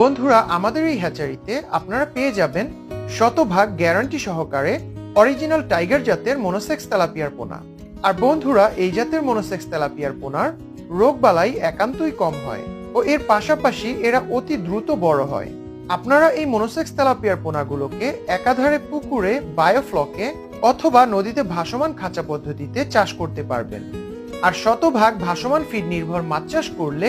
বন্ধুরা, আমাদের এই হ্যাচারিতে আপনারা পেয়ে যাবেন শতভাগ গ্যারান্টি সহকারে অরিজিনাল টাইগার জাতের মনোসেক্স তেলাপিয়ার পোনা। আর বন্ধুরা, এই জাতের মনোসেক্স তেলাপিয়ার পোনার রোগবালাই একান্তই কম হয় ও এর পাশাপাশি এরা অতি দ্রুত বড় হয়। আপনারা এই মনোসেক্স তেলাপিয়ার পোনাগুলোকে একাধারে পুকুরে, বায়োফ্লকে অথবা নদীতে ভাসমান খাঁচা পদ্ধতিতে চাষ করতে পারবেন। আর শতভাগ ভাসমান ফিড নির্ভর মাছ চাষ করলে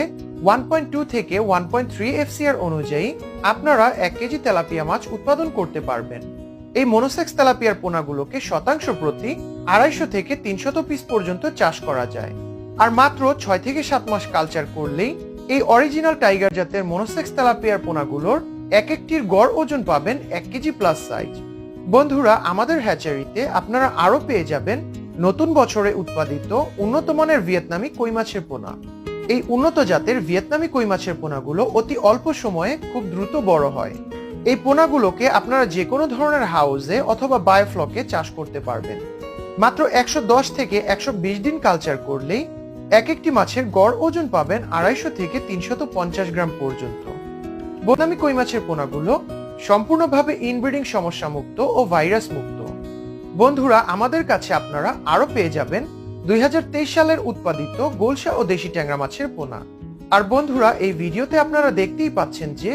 1.2 থেকে 1.3 FCR অনুযায়ী আপনারা 1 কেজি তেলাপিয়া মাছ উৎপাদন করতে পারবেন। এই মনোসেক্স তেলাপিয়ার পোনাগুলোকে শতাংশ প্রতি 250 থেকে 300 পিস পর্যন্ত চাষ করা যায়। আর মাত্র 6 থেকে 7 মাস কালচার করলেই এই অরিজিনাল টাইগার জাতের মনোসেক্স তেলাপিয়ার পোনাগুলোর এক একটির গড় ওজন পাবেন 1 কেজি প্লাস সাইজ। বন্ধুরা, আমাদের হ্যাচারিতে আপনারা আরো পেয়ে যাবেন নতুন বছরে উৎপাদিত উন্নত মানের ভিয়েতনামি কই মাছের পোনা। এই উন্নত জাতের ভিয়েতনামি কই মাছের পোনাগুলো অতি অল্প সময়ে খুব দ্রুত বড় হয়। এই পোনাগুলোকে আপনারা যে কোনো ধরনের হাউসে অথবা বায়োফ্লকে চাষ করতে পারবেন। মাত্র 110 থেকে 120 দিন কালচার করলেই এক একটি মাছের গড় ওজন পাবেন 250 থেকে 350 গ্রাম পর্যন্ত। ভিয়েতনামি কই মাছের পোনাগুলো সম্পূর্ণভাবে ইনব্রিডিং সমস্যা মুক্ত ও ভাইরাস মুক্ত। বন্ধুরা, আমাদের কাছে আপনারা আরো পেয়ে যাবেন 2023 সালের উৎপাদিত গোলসা ও দেশি ট্যাংরা মাছের পোনা। আর বন্ধুরা, এই ভিডিওতে আপনারা দেখতেই পাচ্ছেন যে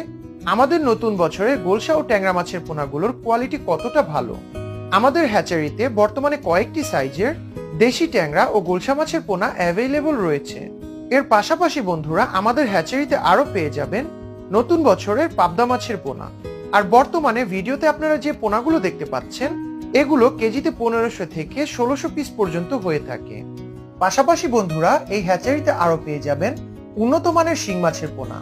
আমাদের নতুন বছরের গোলসা ও ট্যাংরা মাছের পোনাগুলোর কোয়ালিটি কতটা ভালো। আমাদের হ্যাচারিতে বর্তমানে কয়েকটি সাইজের দেশি ট্যাংরা ও গোলসা মাছের পোনা অ্যাভেলেবল রয়েছে। এর পাশাপাশি বন্ধুরা, আমাদের হ্যাচারিতে আরো পেয়ে যাবেন নতুন বছরের পাবদা মাছের পোনা। আর বর্তমানে ভিডিওতে আপনারা যে পোনাগুলো দেখতে পাচ্ছেন এগুলো কেজিতে 1500 থেকে 1600 পিস পর্যন্ত হয়ে থাকে। পাশাপাশি বন্ধুরা, এই হ্যাচারিতে আরো পেয়ে যাবেন উন্নত মানের শিং মাছের পোনা।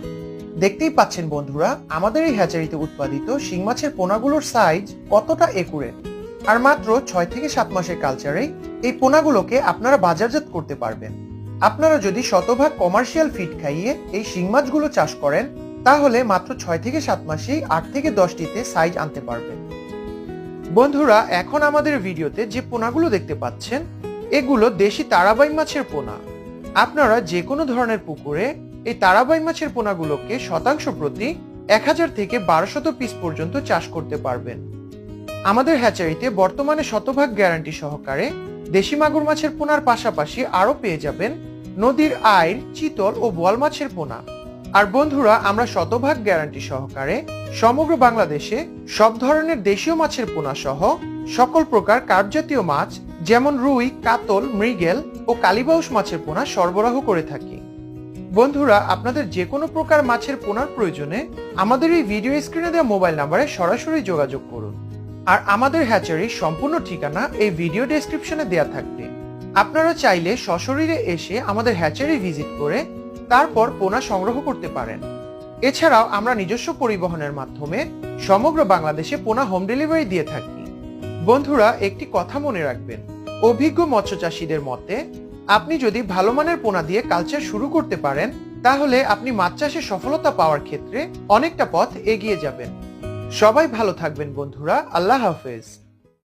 দেখতেই পাচ্ছেন বন্ধুরা, আমাদের এই হ্যাচারিতে উৎপাদিত শিং মাছের পোনাগুলোর সাইজ কতটা একুরেট। আর মাত্র 6 থেকে 7 মাসের কালচারেই এই পোনাগুলোকে আপনারা বাজারজাত করতে পারবেন। আপনারা যদি শতভাগ কমার্শিয়াল ফিড খাইয়ে এই শিং মাছগুলো চাষ করেন তাহলে মাত্র 6 থেকে 7 মাসেই 8 থেকে 10টিতে সাইজ আনতে পারবেন। বন্ধুরা, এখন আমাদের ভিডিওতে যে পোনাগুলো দেখতে পাচ্ছেন এগুলো দেশি তারাবাই মাছের পোনা। আপনারা যে কোনো ধরনের পুকুরে এই তারাবাই মাছের পোনাগুলোকে শতাংশ প্রতি 1000 থেকে 1200 পিস পর্যন্ত চাষ করতে পারবেন। আমাদের হ্যাচারিতে বর্তমানে শতভাগ গ্যারান্টি সহকারে দেশি মাগুর মাছের পোনার পাশাপাশি আরো পেয়ে যাবেন নদীর আইড়, চিতল ও বোয়াল মাছের পোনা। আর বন্ধুরা, আমরা শতভাগ গ্যারান্টি সহকারে সমগ্র বাংলাদেশে সব ধরনের দেশীয় মাছের পোনা সহ সকল প্রকার কার্প জাতীয় মাছ যেমন রুই, কাতল, মৃগেল ও কালীবাউস মাছের পোনা সরবরাহ করে থাকি। বন্ধুরা, আপনাদের যে কোনো প্রকার মাছের পোনার প্রয়োজনে আমাদের এই ভিডিও স্ক্রিনে দেওয়া মোবাইল নাম্বারে সরাসরি যোগাযোগ করুন। আর আমাদের হ্যাচারির সম্পূর্ণ ঠিকানা এই ভিডিও ডেসক্রিপশনে দেওয়া থাকবে। আপনারা চাইলে সশরীরে এসে আমাদের হ্যাচারি ভিজিট করে তারপর পোনা সংগ্রহ করতে পারেন। এছাড়াও আমরা নিজস্ব পরিবহনের মাধ্যমে সমগ্র বাংলাদেশে পোনা হোম ডেলিভারি দিয়ে থাকি। বন্ধুরা, একটি কথা মনে রাখবেন, অভিজ্ঞ মৎস্য চাষীদের মতে আপনি যদি ভালো মানের পোনা দিয়ে কালচার শুরু করতে পারেন তাহলে আপনি মাছ চাষে সফলতা পাওয়ার ক্ষেত্রে অনেকটা পথ এগিয়ে যাবেন। সবাই ভালো থাকবেন বন্ধুরা। আল্লাহ হাফেজ।